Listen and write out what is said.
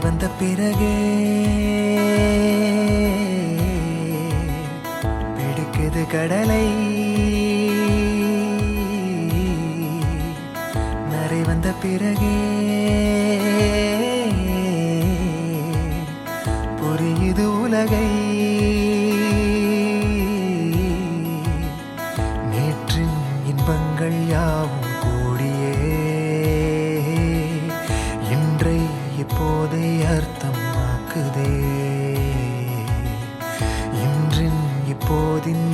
வந்த பிறகே பிடிக்குது கடலை. நரை வந்த பிறகே புரியுது உலகை. நேற்றின் இன்பங்கள் யாவும் கூடியே இன்றை இப்போதை அர்த்தமாக்குதே. இன்றின் இப்போதின்